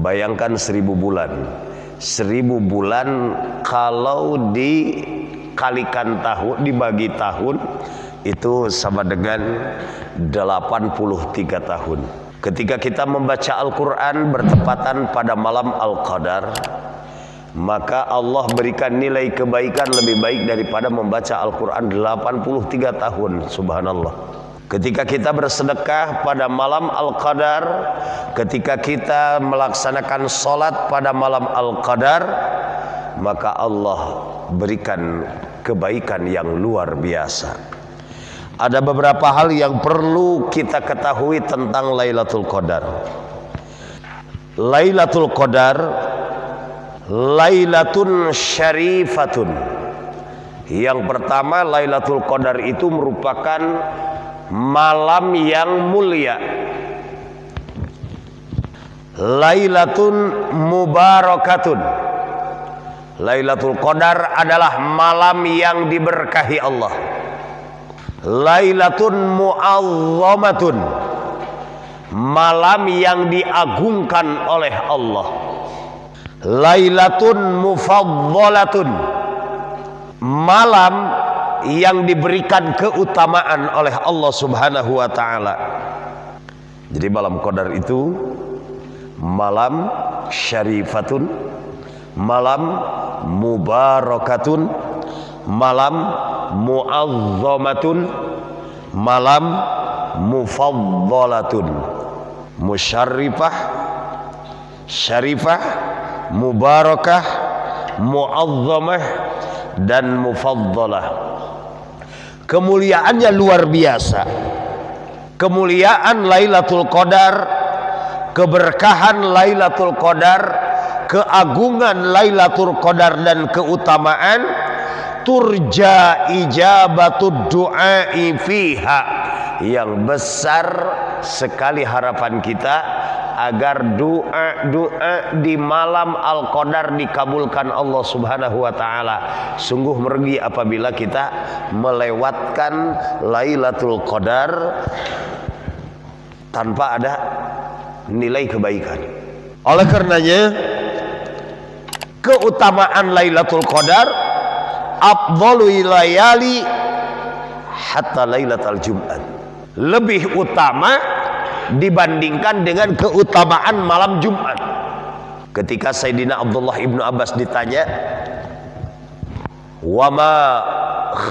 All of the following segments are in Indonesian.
Bayangkan 1000 bulan. 1000 bulan kalau dikalikan tahun, dibagi tahun, itu sama dengan 83 tahun. Ketika kita membaca Al-Quran bertepatan pada malam Al-Qadar, maka Allah berikan nilai kebaikan lebih baik daripada membaca Al-Quran 83 tahun. Subhanallah. Ketika kita bersedekah pada malam Al-Qadar, ketika kita melaksanakan sholat pada malam Al-Qadar, maka Allah berikan kebaikan yang luar biasa. Ada beberapa hal yang perlu kita ketahui tentang Lailatul Qadar. Lailatul Qadar Lailatun syarifatun. Yang pertama, Lailatul Qadar itu merupakan malam yang mulia. Lailatun mubarakatun. Lailatul Qadar adalah malam yang diberkahi Allah. Lailatun mu'azzamatun, malam yang diagungkan oleh Allah. Lailatun mufaddalatun, malam yang diberikan keutamaan oleh Allah Subhanahu wa ta'ala. Jadi malam Qadar itu malam syarifatun, malam mubarakatun, malam mu'azzamatun, malam mufaddalatun. Musyarrifah, syarifah, mubarakah, mu'azzamah, dan mufaddalah. Kemuliaannya luar biasa. Kemuliaan Lailatul Qadar, keberkahan Lailatul Qadar, keagungan Lailatul Qadar dan keutamaan, turja ijabatud du'ai fiha, yang besar sekali harapan kita agar doa-doa di malam Al-Qadar dikabulkan Allah Subhanahu wa ta'ala. Sungguh merugi apabila kita melewatkan Lailatul Qadar tanpa ada nilai kebaikan. Oleh karenanya, keutamaan Lailatul Qadar afdhalu layali hatta lailatul Jumat, lebih utama dibandingkan dengan keutamaan malam Jumat. Ketika Sayyidina Abdullah ibnu Abbas ditanya, wama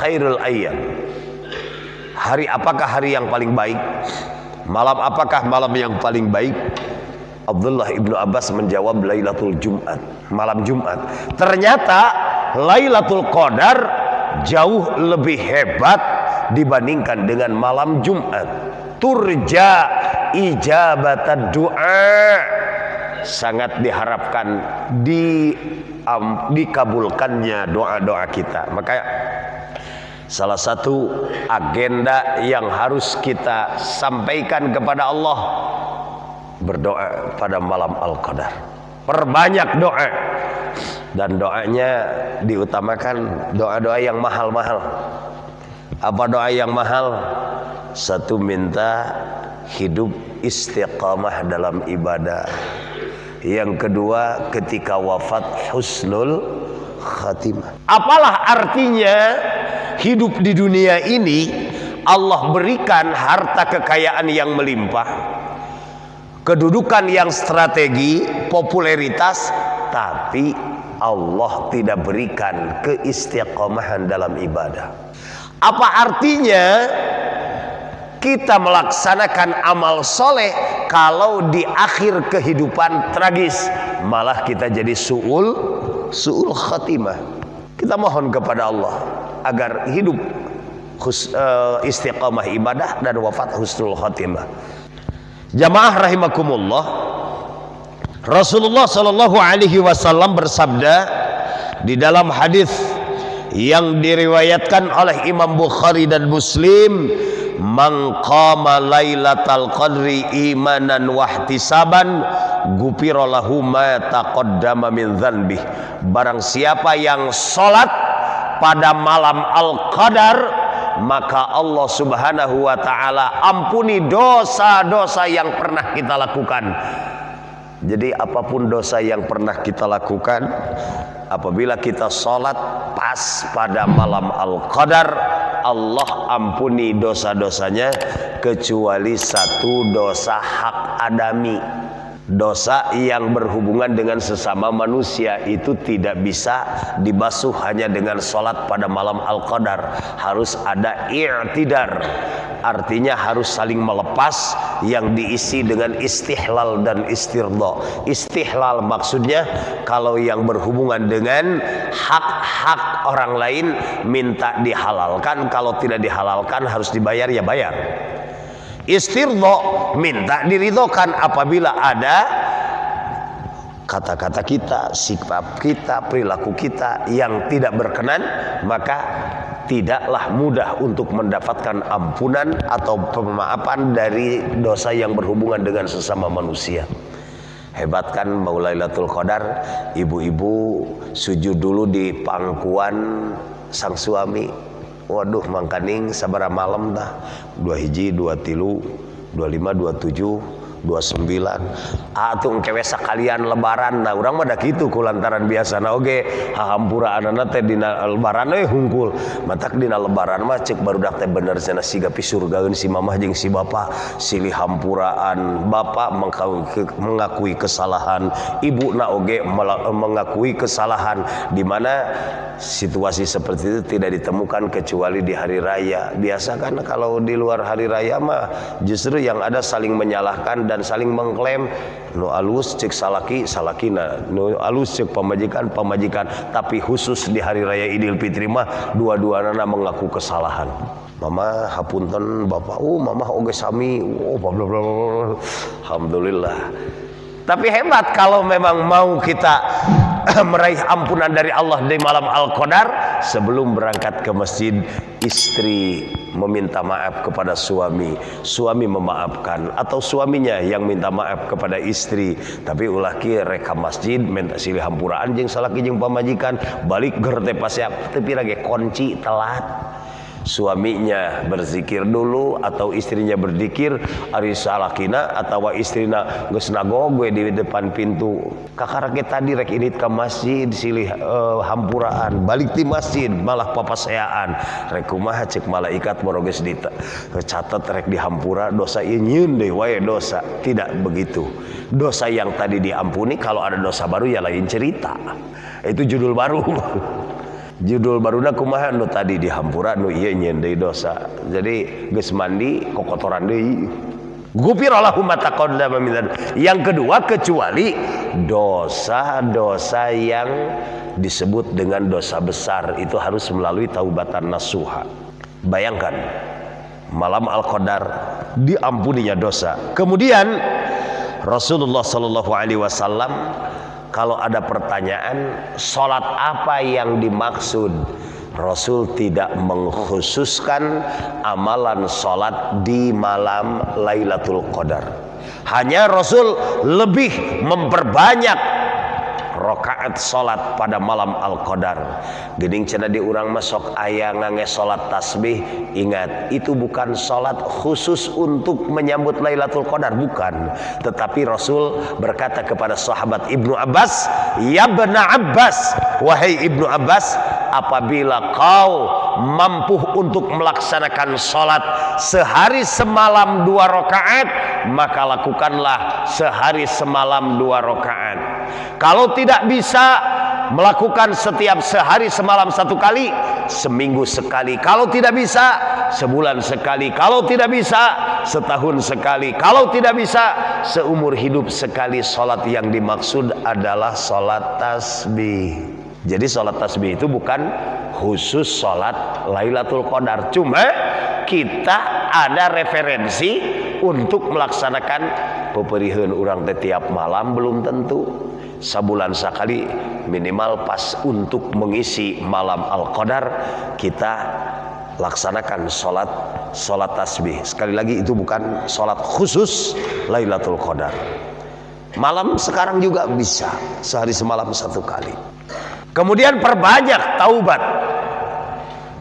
khairul ayyam, hari apakah hari yang paling baik, malam apakah malam yang paling baik, Abdullah ibnu Abbas menjawab Lailatul Jumat, malam Jumat. Ternyata Lailatul Qadar jauh lebih hebat dibandingkan dengan malam Jumat. Turja ijabatad du'a, sangat diharapkan dikabulkannya doa-doa kita. Maka salah satu agenda yang harus kita sampaikan kepada Allah, berdoa pada malam Al-Qadar. Perbanyak doa, dan doanya diutamakan doa-doa yang mahal-mahal. Apa doa yang mahal? Satu, minta hidup istiqamah dalam ibadah. Yang kedua, ketika wafat husnul khatimah. Apalah artinya hidup di dunia ini Allah berikan harta kekayaan yang melimpah, kedudukan yang strategi, popularitas, tapi Allah tidak berikan keistiqomahan dalam ibadah. Apa artinya kita melaksanakan amal soleh kalau di akhir kehidupan tragis, malah kita jadi su'ul khatimah? Kita mohon kepada Allah agar hidup istiqamah ibadah dan wafat husnul khatimah. Jamaah rahimakumullah, Rasulullah sallallahu alaihi wasallam bersabda di dalam hadis yang diriwayatkan oleh Imam Bukhari dan Muslim, man qama lailatal qadri imanan wahtisaban ghufira lahu ma taqaddama min dzanbih. Barang siapa yang salat pada malam Al-Qadar, maka Allah Subhanahu wa ta'ala ampuni dosa-dosa yang pernah kita lakukan. Jadi apapun dosa yang pernah kita lakukan, apabila kita sholat pas pada malam Al-Qadar, Allah ampuni dosa-dosanya kecuali satu dosa hak adami. Dosa yang berhubungan dengan sesama manusia itu tidak bisa dibasuh hanya dengan sholat pada malam Al-Qadar. Harus ada i'tidar, artinya harus saling melepas, yang diisi dengan istihlal dan istirda. Istihlal maksudnya kalau yang berhubungan dengan hak-hak orang lain minta dihalalkan, kalau tidak dihalalkan harus dibayar, ya bayar. Istirdo minta diridhokan apabila ada kata-kata kita, sikap kita, perilaku kita yang tidak berkenan, maka tidaklah mudah untuk mendapatkan ampunan atau pemaafan dari dosa yang berhubungan dengan sesama manusia. Hebat kan mau Lailatul Qadar, ibu-ibu sujud dulu di pangkuan sang suami. Waduh, mangkaning sabara malam dah 21, 23, 25, 27, 29. Atuh engkewe sakalian lebaran. Nah urang mah da kitu kulantaran biasana oge hahampuraanna teh dina lebaran hungkul. Matak dina lebaran mah ceuk barudak teh bener cenah siga pisurgaeun si mamah jeung si bapa, silih hampuraan. Bapa mengakui kesalahan, ibuna oge mengakui kesalahan, di mana situasi seperti itu tidak ditemukan kecuali di hari raya. Biasa kan kalau di luar hari raya mah justru yang ada saling menyalahkan dan saling mengklaim, nu alus cek salakina, nu alus cek pamajikan, tapi khusus di hari raya Idul Fitri mah dua-duana mengaku kesalahan. Mama hapunten, bapak mama oge sami, bla bla bla. Alhamdulillah. Tapi hebat kalau memang mau kita meraih ampunan dari Allah di malam Al-Qadar, sebelum berangkat ke masjid, istri meminta maaf kepada suami, suami memaafkan, atau suaminya yang minta maaf kepada istri. Tapi ulah kieu rek ka masjid minta silih hampuraan jeung salaki jeung pamajikan, balik ger teh pasiap teu pirage kunci telat. Suaminya berzikir dulu atau istrinya berzikir, ari salakina atawa istrina geus nagogoe di depan pintu. Kakarake tadi rek init ka masjid silih hampuraan, balik di masjid malah papaseaan. Rek kumaha ceuk malaikat moro geus dicatet rek dihampura, dosa ieu nyieun deui wae dosa. Tidak begitu. Dosa yang tadi diampuni, kalau ada dosa baru ya lain cerita. Itu judul baru. Judul baruna kumaha nu tadi dihampura nu ieu nyieun deui dosa. Jadi geus mandi kokotoran deui. Ghufira lahu ma taqaddama min dzanbi. Yang kedua, kecuali dosa-dosa yang disebut dengan dosa besar, itu harus melalui taubatan nasuha. Bayangkan malam Al-Qadar diampuninya dosa. Kemudian Rasulullah sallallahu alaihi wasallam kalau ada pertanyaan sholat apa yang dimaksud, Rasul tidak mengkhususkan amalan sholat di malam Lailatul Qadar. Hanya Rasul lebih memperbanyak rakaat sholat pada malam Al-Qadar. Geuning cenah di urang mah sok aya ngange sholat tasbih. Ingat, itu bukan sholat khusus untuk menyambut Lailatul Qadar, bukan. Tetapi Rasul berkata kepada sahabat Ibnu Abbas, "Ya Ibnu Abbas, wahai Ibnu Abbas, apabila kau mampu untuk melaksanakan sholat sehari semalam 2 rakaat, maka lakukanlah sehari semalam 2 rakaat. Kalau tidak bisa melakukan setiap sehari semalam 1 kali, seminggu sekali. Kalau tidak bisa, sebulan sekali. Kalau tidak bisa, setahun sekali. Kalau tidak bisa, seumur hidup sekali." Sholat yang dimaksud adalah sholat tasbih. Jadi sholat tasbih itu bukan khusus sholat Lailatul Qadar. Cuma kita ada referensi untuk melaksanakan peperihun urang teh tiap malam belum tentu. Sabulan sekali minimal pas untuk mengisi malam Al-Qadar kita laksanakan sholat tasbih. Sekali lagi itu bukan sholat khusus Lailatul Qadar. Malam sekarang juga bisa sehari semalam 1 kali. Kemudian perbanyak taubat,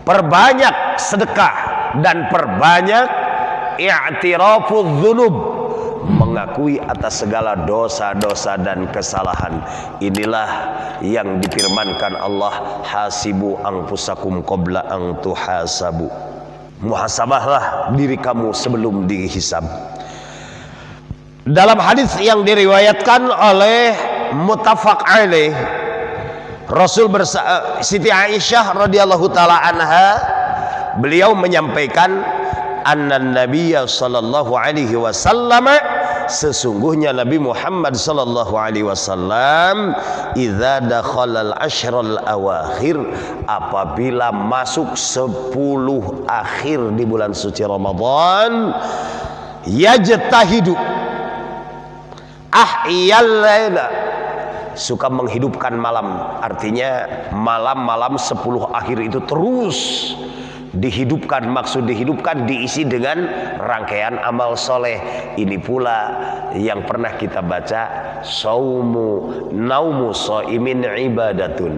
perbanyak sedekah, dan perbanyak i'tirafuz dzunub, mengakui atas segala dosa-dosa dan kesalahan. Inilah yang difirmankan Allah, hasibu anfusakum qabla an tuhasabu. Muhasabahlah diri kamu sebelum dihisab. Dalam hadis yang diriwayatkan oleh muttafaq alaih, Siti Aisyah radhiyallahu taala anha, beliau menyampaikan anna nabiyya sallallahu alaihi wasallam, sesungguhnya Nabi Muhammad sallallahu alaihi wasallam, idza dakhalal ashral awakhir, apabila masuk 10 akhir di bulan suci Ramadan, yajtahidu ahyal laila, suka menghidupkan malam. Artinya malam-malam 10 akhir itu terus dihidupkan. Maksud dihidupkan, diisi dengan rangkaian amal soleh. Ini pula yang pernah kita baca, naumu shaimin ibadatun,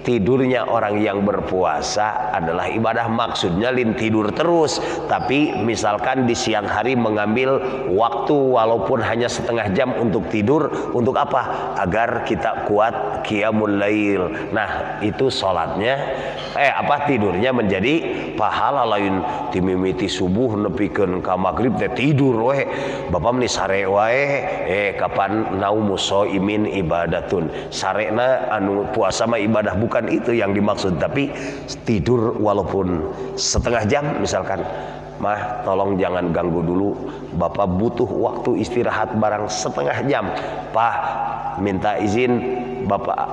tidurnya orang yang berpuasa adalah ibadah. Maksudnya tidur terus, tapi misalkan di siang hari mengambil waktu walaupun hanya setengah jam untuk tidur. Untuk apa? Agar kita kuat qiyamul lail. Nah, itu sholatnya tidurnya menjadi pahala lain. Timimiti subuh nepikeun ka magrib teh tidur we, bapak meni sare wae kapan naumu shaimin ibadatun, sarena anu puasa mah ibadah. Bukan itu yang dimaksud, tapi tidur walaupun setengah jam misalkan. Mah, tolong jangan ganggu dulu, bapak butuh waktu istirahat barang setengah jam. Pak, minta izin bapak,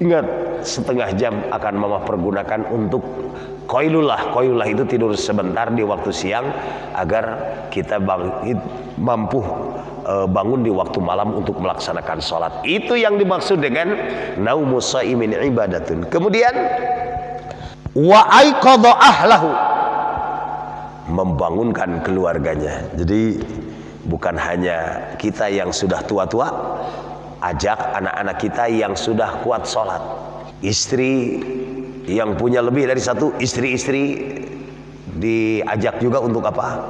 ingat setengah jam akan mama pergunakan untuk Qoilulah itu tidur sebentar di waktu siang, agar kita mampu bangun di waktu malam untuk melaksanakan sholat. Itu yang dimaksud dengan naumu shaimin ibadatun. Kemudian wa aiqadha ahlahu, membangunkan keluarganya. Jadi bukan hanya kita yang sudah tua-tua, ajak anak-anak kita yang sudah kuat sholat. Istri yang punya lebih dari satu istri diajak juga untuk apa?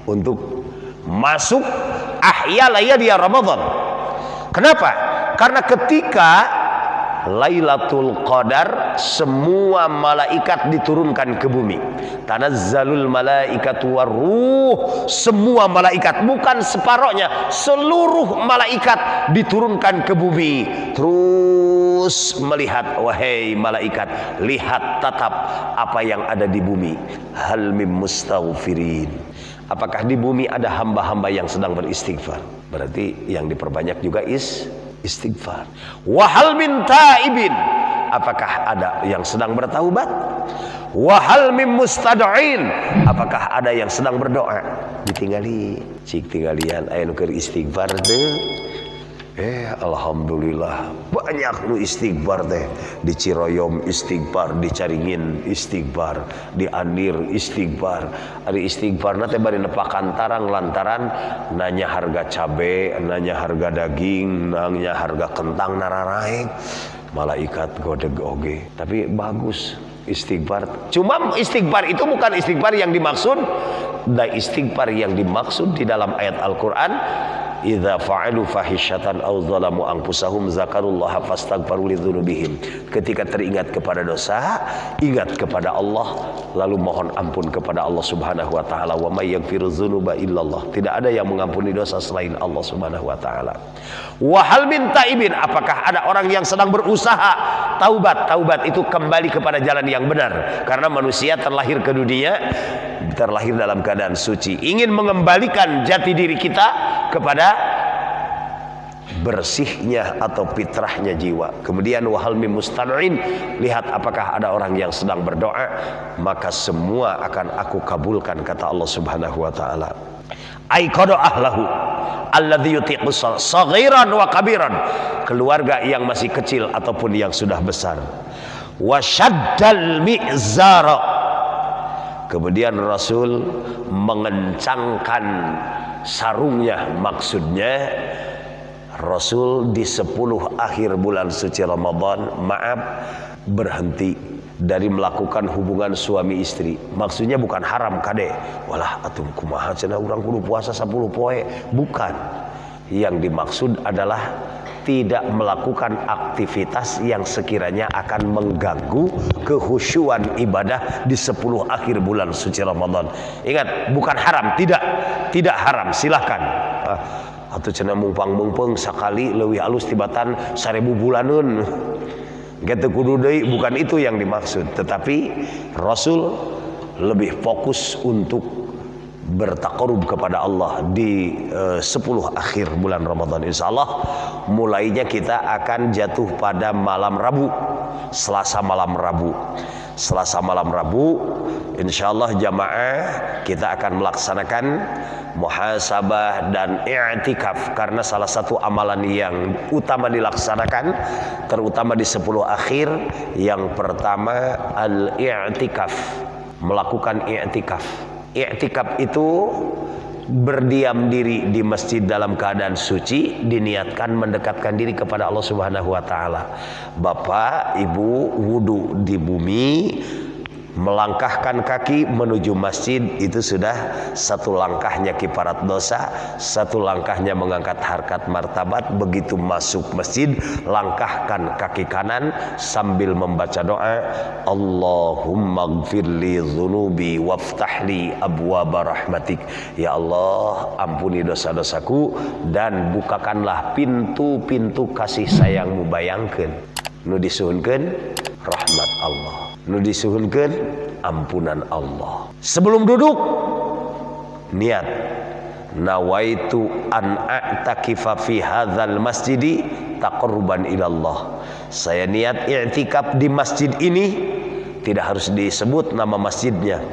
Untuk masuk ahya layali Ramadan. Kenapa? Karena ketika Lailatul Qadar, semua malaikat diturunkan ke bumi. Tanazzalul malaikatu waruh, semua malaikat, bukan separohnya, seluruh malaikat diturunkan ke bumi. Terus melihat, wahai malaikat, lihat tatap apa yang ada di bumi. Hal mim mustaghfirin, apakah di bumi ada hamba-hamba yang sedang beristighfar? Berarti yang diperbanyak juga istighfar. Wahal min taibin, apakah ada yang sedang bertaubat? Wahal min mustad'in, apakah ada yang sedang berdoa? Ditinggali, cik tinggalian aya nu keur istighfar teh. Alhamdulillah banyak nu istighfar teh. Di Ciroyom istighfar, di Caringin istighfar, di Andir istighfar. Ari istighfarna teh bari nepakan tarang lantaran nanya harga cabe, nanya harga daging, nanya harga kentang nararaek. Malaikat godeg oge. Tapi bagus istighfar. Cuma istighfar itu bukan istighfar yang dimaksud. Da istighfar yang dimaksud di dalam ayat Al-Qur'an, idza fa'alu fahisyatan aw zalamu anfusahum zakarullaha fastaghfiru lidzunubihim. Ketika teringat kepada dosa, ingat kepada Allah, lalu mohon ampun kepada Allah Subhanahu wa taala. Wa may yaghfiru dzunuba illallah, tidak ada yang mengampuni dosa selain Allah Subhanahu wa taala. Wa hal min taibin, apakah ada orang yang sedang berusaha taubat? Taubat itu kembali kepada jalan yang benar, karena manusia terlahir ke dunia terlahir dalam keadaan suci, ingin mengembalikan jati diri kita kepada bersihnya atau fitrahnya jiwa. Kemudian wahal mim mustad'in, lihat apakah ada orang yang sedang berdoa, maka semua akan aku kabulkan, kata Allah Subhanahu wa taala. Aiqadu ahlahu alladzi yutiqu saghiran wa kabiran, keluarga yang masih kecil ataupun yang sudah besar. Wa syaddal mi'zara, kemudian Rasul mengencangkan sarungnya. Maksudnya Rasul di 10 akhir bulan suci Ramadan berhenti dari melakukan hubungan suami istri. Maksudnya bukan haram kade, walah atuh kumaha cenah urang kudu puasa 10 poe, bukan. Yang dimaksud adalah tidak melakukan aktivitas yang sekiranya akan mengganggu kehusyuan ibadah di 10 akhir bulan suci Ramadan. Ingat, bukan haram, tidak haram, silahkan. Atau cenah mungpang-mungpeng sakali leuwih alus tibatan 1000 bulaneun. Gitu kudu deui, bukan itu yang dimaksud, tetapi Rasul lebih fokus untuk bertaqarrub kepada Allah di 10 akhir bulan Ramadan. Insyaallah mulainya kita akan jatuh pada malam Rabu, Selasa malam Rabu. Selasa malam Rabu insyaallah jamaah kita akan melaksanakan muhasabah dan i'tikaf, karena salah satu amalan yang utama dilaksanakan terutama di 10 akhir, yang pertama al-i'tikaf, melakukan i'tikaf. I'tikaf itu berdiam diri di masjid dalam keadaan suci, diniatkan mendekatkan diri kepada Allah Subhanahu wa taala. Bapak, Ibu wudu di bumi, melangkahkan kaki menuju masjid, itu sudah satu langkahnya kifarat dosa, satu langkahnya mengangkat harkat martabat. Begitu masuk masjid, langkahkan kaki kanan sambil membaca doa, Allahumma gfirli dzunubi waftahli abwaba rahmatik. Ya Allah, ampuni dosa-dosaku dan bukakanlah pintu-pintu kasih sayangmu. Bayangkeun nu disuhunkeun rahmat Allah, nu disuhunkeun ampunan Allah. Sebelum duduk niat, nawaitu an a'takifa fi hadzal masjidi taqarruban ilallah. Saya niat i'tikaf di masjid ini, tidak harus disebut nama masjidnya.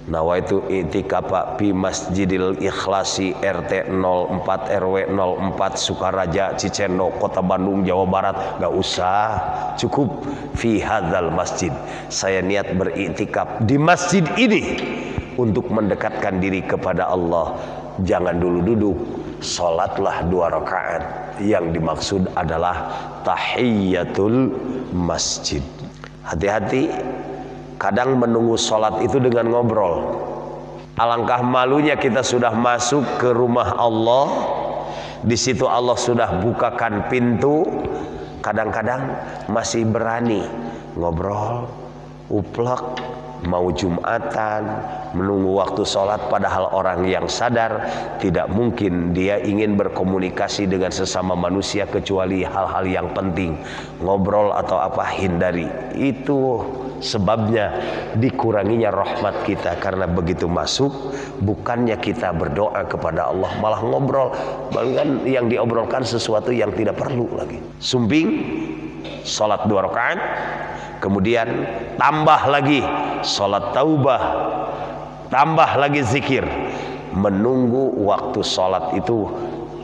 Nawaitu i'tikafa fi Masjidil Ikhlasi RT 04 RW 04 Sukaraja Cicendo Kota Bandung Jawa Barat. Gak usah, cukup fi hadzal masjid. Saya niat beriktikaf di masjid ini untuk mendekatkan diri kepada Allah. Jangan dulu duduk, salatlah 2 rakaat. Yang dimaksud adalah tahiyatul masjid. Hati-hati, kadang menunggu sholat itu dengan ngobrol. Alangkah malunya kita sudah masuk ke rumah Allah, di situ Allah sudah bukakan pintu, kadang-kadang masih berani ngobrol, uplek, mau Jumatan, menunggu waktu sholat. Padahal orang yang sadar tidak mungkin dia ingin berkomunikasi dengan sesama manusia kecuali hal-hal yang penting. Ngobrol atau apa, hindari. Itu sebabnya dikuranginya rahmat kita, karena begitu masuk bukannya kita berdoa kepada Allah, malah ngobrol. Bahkan yang diobrolkan sesuatu yang tidak perlu lagi. Sumbing, sholat 2 rakaat, kemudian tambah lagi sholat taubah, tambah lagi zikir. Menunggu waktu sholat itu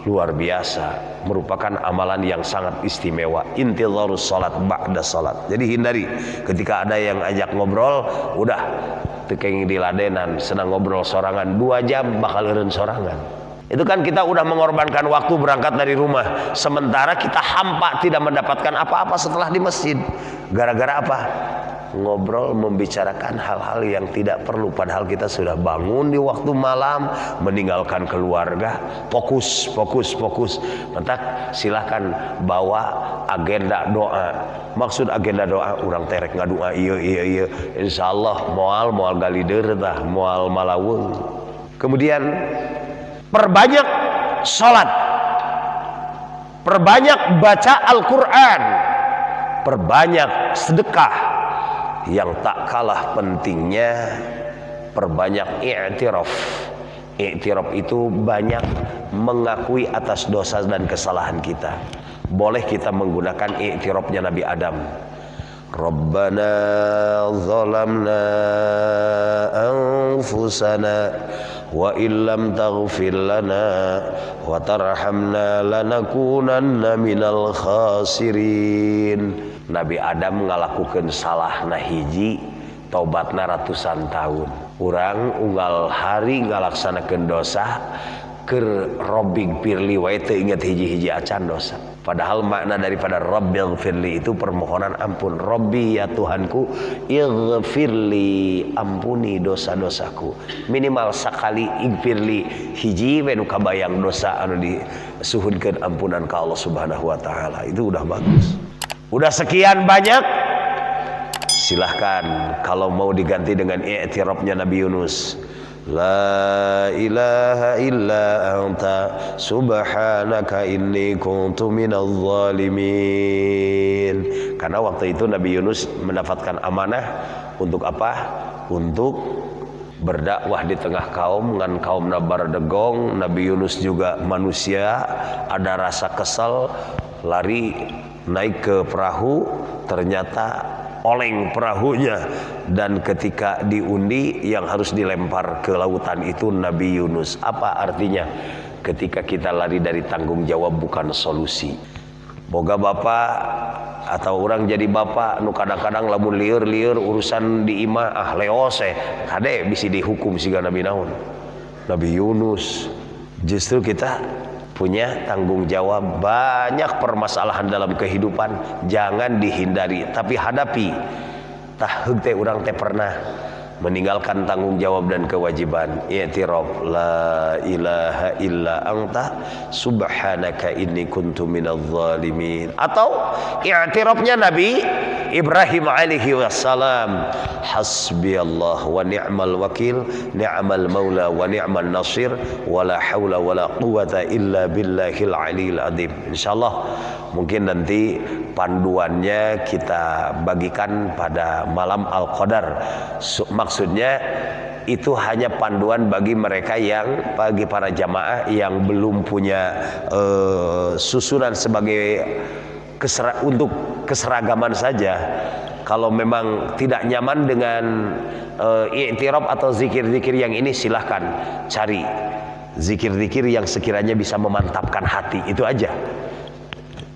luar biasa, merupakan amalan yang sangat istimewa. Intizarus sholat ba'da sholat. Jadi hindari ketika ada yang ajak ngobrol, udah tekeng diladenan, senang ngobrol sorangan 2 jam bakal eureun sorangan. Itu kan kita udah mengorbankan waktu berangkat dari rumah, sementara kita hampa tidak mendapatkan apa-apa setelah di masjid. Gara-gara apa? Ngobrol, membicarakan hal-hal yang tidak perlu. Padahal kita sudah bangun di waktu malam, meninggalkan keluarga. Fokus. Mentak, silahkan bawa agenda doa. Maksud agenda doa, urang terek ngadoa iya. Insyaallah moal galideur tah, moal malawung. Kemudian perbanyak sholat, perbanyak baca Al-Quran, perbanyak sedekah. Yang tak kalah pentingnya, perbanyak i'tiraf. I'tiraf itu banyak mengakui atas dosa dan kesalahan kita. Boleh kita menggunakan i'tirafnya Nabi Adam. Rabbana zalamna anfusana wa illam taghfir lana wa tarhamna lanakunanna minal khasirin. Nabi Adam ngalakukeun salah hiji, tobatna ratusan tahun. Urang unggal hari ngalaksanakeun dosa, Keur Robbing firli wae teu inget hiji-hiji acan dosa. Padahal makna daripada Rabbil firli itu permohonan ampun. Robbi ya Tuhanku, ighfirli, ampuni dosa-dosaku. Minimal sakali ighfirli hiji we nu kabayang dosa anu disuhunkeun ampunan ka Allah Subhanahu wa taala. Itu udah bagus. Udah sekian banyak. Silahkan kalau mau diganti dengan i'tirafnya Nabi Yunus. La ilaha illa anta subhanaka inni kuntu minadh zalimin. Karena waktu itu Nabi Yunus mendapatkan amanah untuk apa? Untuk berdakwah di tengah kaum, ngan kaum bardegong. Nabi Yunus juga manusia, ada rasa kesal, lari naik ke perahu, ternyata oleng perahunya, dan ketika diundi yang harus dilempar ke lautan itu Nabi Yunus. Apa artinya? Ketika kita lari dari tanggung jawab bukan solusi. Boga bapak atau orang jadi bapak nu kadang-kadang lamun lieur-lieur urusan di imah leose kade bisa dihukum siga Nabi naon? Nabi Yunus. Justru kita punya tanggung jawab. Banyak permasalahan dalam kehidupan jangan dihindari tapi hadapi. Tah heug teh urang teh pernah meninggalkan tanggung jawab dan kewajiban. I'tiraf la ilaha illa anta subhanaka inni kuntu minadh zalimin. Atau i'tirafnya Nabi Ibrahim alaihi wassalam, hasbiyallah wa ni'mal wakil, ni'mal maula wa ni'mal nasir, wala haula wala quwata illa billahil aliyil azim. Insyaallah mungkin nanti panduannya kita bagikan pada malam Al-Qadar. Maksudnya itu hanya panduan bagi mereka yang, bagi para jamaah yang belum punya susunan sebagai untuk keseragaman saja. Kalau memang tidak nyaman dengan i'tiraf atau zikir-zikir yang ini, silahkan cari zikir-zikir yang sekiranya bisa memantapkan hati. Itu aja.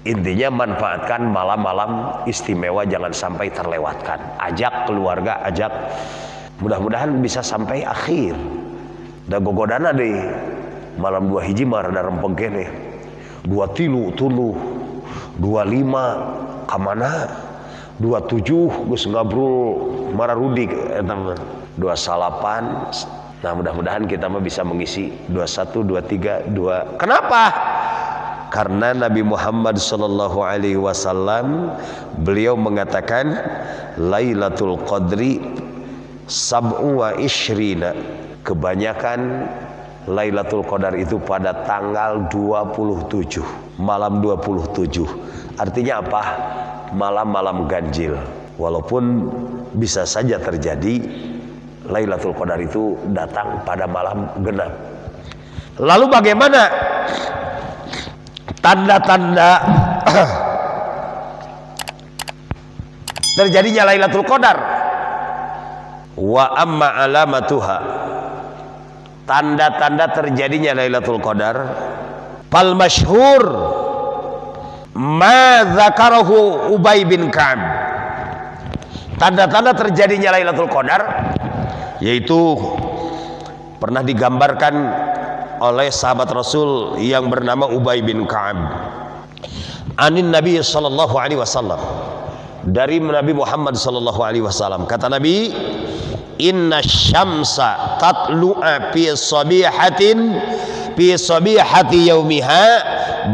Intinya manfaatkan malam-malam istimewa, jangan sampai terlewatkan. Ajak keluarga, ajak. Mudah-mudahan bisa sampai akhir. Da gogodana deh. Malam 2 hiji mah rada rempeng keneh. 23 tuluh, 25 kamana, 27 geus ngabrul mararudik eta mah. 28. Nah, mudah-mudahan kita mah bisa mengisi 21, 23, 2. Kenapa? Karena Nabi Muhammad sallallahu alaihi wasallam beliau mengatakan Lailatul Qadri sab'u wa ishrina. Kebanyakan Lailatul Qadar itu pada tanggal 27, malam 27. Artinya apa? Malam-malam ganjil. Walaupun bisa saja terjadi Lailatul Qadar itu datang pada malam genap. Lalu bagaimana tanda-tanda terjadinya Lailatul Qadar? Wa amma alamatuha, tanda-tanda terjadinya Lailatul Qadar, fal masyhur ma dzakarahu Ubay bin Ka'ab. Tanda-tanda terjadinya Lailatul Qadar yaitu pernah digambarkan oleh sahabat Rasul yang bernama Ubay bin Ka'ab. Anin Nabi sallallahu alaihi wasallam, dari Nabi Muhammad sallallahu alaihi wasallam, kata Nabi, inna syamsa tatlu'a fi sabihati yaumiha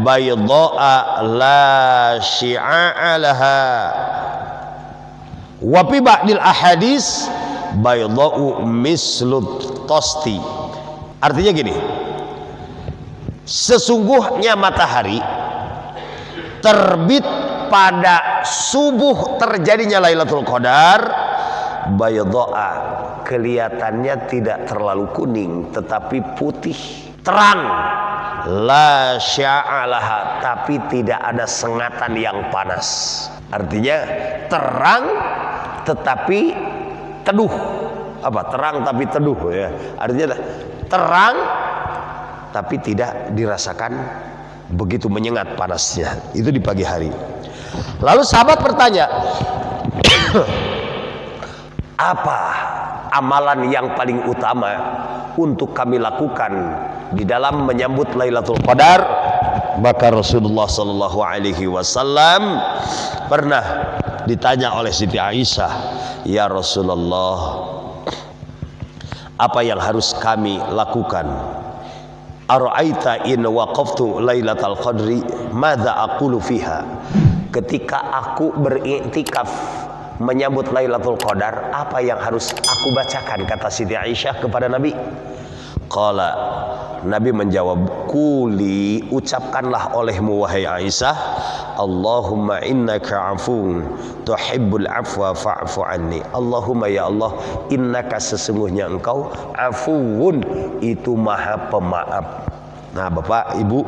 bayda'a la syi'a laha wa fi ba'dil ahadis bayda'u mislut tosti. Artinya gini, sesungguhnya matahari terbit pada subuh terjadinya Lailatul Qadar, bayda'a, kelihatannya tidak terlalu kuning tetapi putih terang, la sya'alaha, tapi tidak ada sengatan yang panas. Artinya terang tetapi teduh. Apa? Terang tapi teduh ya. Artinya terang tapi tidak dirasakan begitu menyengat panasnya. Itu di pagi hari. Lalu sahabat bertanya, amalan yang paling utama untuk kami lakukan di dalam menyambut Lailatul Qadar, maka Rasulullah sallallahu alaihi wasallam pernah ditanya oleh Siti Aisyah, "Ya Rasulullah, apa yang harus kami lakukan? Ara'aita in waqaftu Lailatul Qadri, madza aqulu fiha?" Ketika aku beriktikaf menyambut Lailatul Qadar, apa yang harus aku bacakan, kata Siti Aisyah kepada Nabi. Qala, Nabi menjawab, "Quli, ucapkanlah olehmu wahai Aisyah, Allahumma innaka afuun tuhibbul afwa fa'fu anni." Allahumma, ya Allah, innaka, sesungguhnya engkau, afuun, itu maha pemaaf. Nah Bapak Ibu,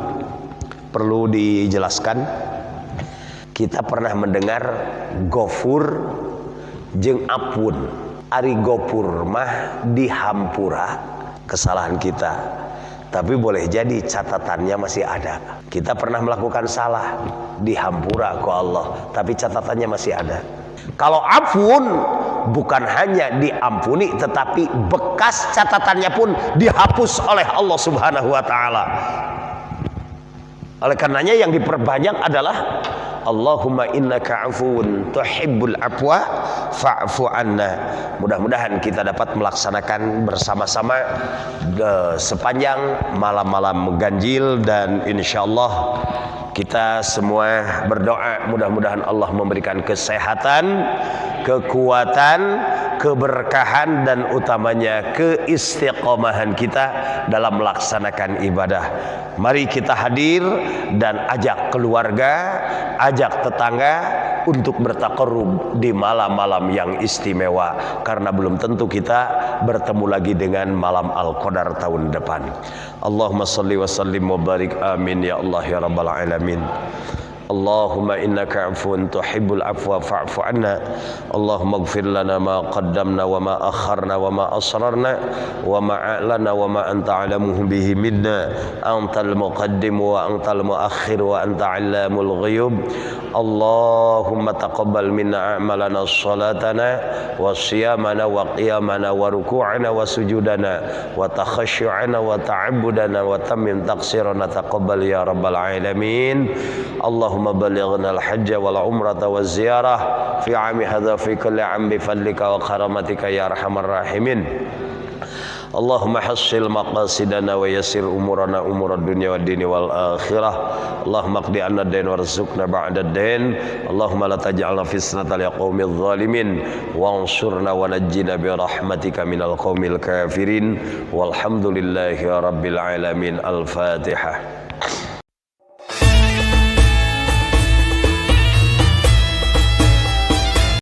perlu dijelaskan, kita pernah mendengar gofur jeung apun. Ari gopur mah dihampura kesalahan kita, tapi boleh jadi catatannya masih ada. Kita pernah melakukan salah, dihampura ke Allah, tapi catatannya masih ada. Kalau afun, bukan hanya diampuni, tetapi bekas catatannya pun dihapus oleh Allah Subhanahu wa Ta'ala. Oleh karenanya yang diperbanyak adalah Allahumma innaka afuun tuhibbul afwa fa'fu anna. Mudah-mudahan kita dapat melaksanakan bersama-sama sepanjang malam-malam ganjil, dan insyaallah kita semua berdoa mudah-mudahan Allah memberikan kesehatan, kekuatan, keberkahan, dan utamanya keistiqomahan kita dalam melaksanakan ibadah. Mari kita hadir dan ajak keluarga, ajak tetangga untuk bertaqarrub di malam-malam yang istimewa, karena belum tentu kita bertemu lagi dengan malam Al-Qadar tahun depan. Allahumma salli wa sallim wa barik, amin ya Allah ya rabbal alamin. Allahumma innaka afuun tuhibbul afwa fa'fu anna. Allahumma ighfir lana ma qaddamna wa ma akharna wa ma asrarna wa ma a'lana wa ma anta alamuhu bihi minna. Antal muqaddim wa antal muakhir wa anta 'allamul ghuyub. Allahumma taqabbal minna a'malana salatana wa siyamana wa qiyamana wa ruku'ana wa sujudana wa takhashu'ana wa ta'abbudana wa tammim taqsirana taqabbal ya rabbal alamin. Allahumma balighna al-hajj wal umrata waz ziyarah fi 'ami hadza fi kulli 'am bi fadlika wa karamatika ya arhamar rahimin. Allahumma hassil maqasidana wa yassir umurana umurad dunya wad dini wal akhirah. Allahumma qdi anna ad-dain warzuqna ba'da ad-dain. Allahumma la taj'alna fitnatan liqaumidz zalimin wansurna wa najjina bi rahmatika minal qaumil kafirin. Walhamdulillahi rabbil alamin. Al-Fatihah.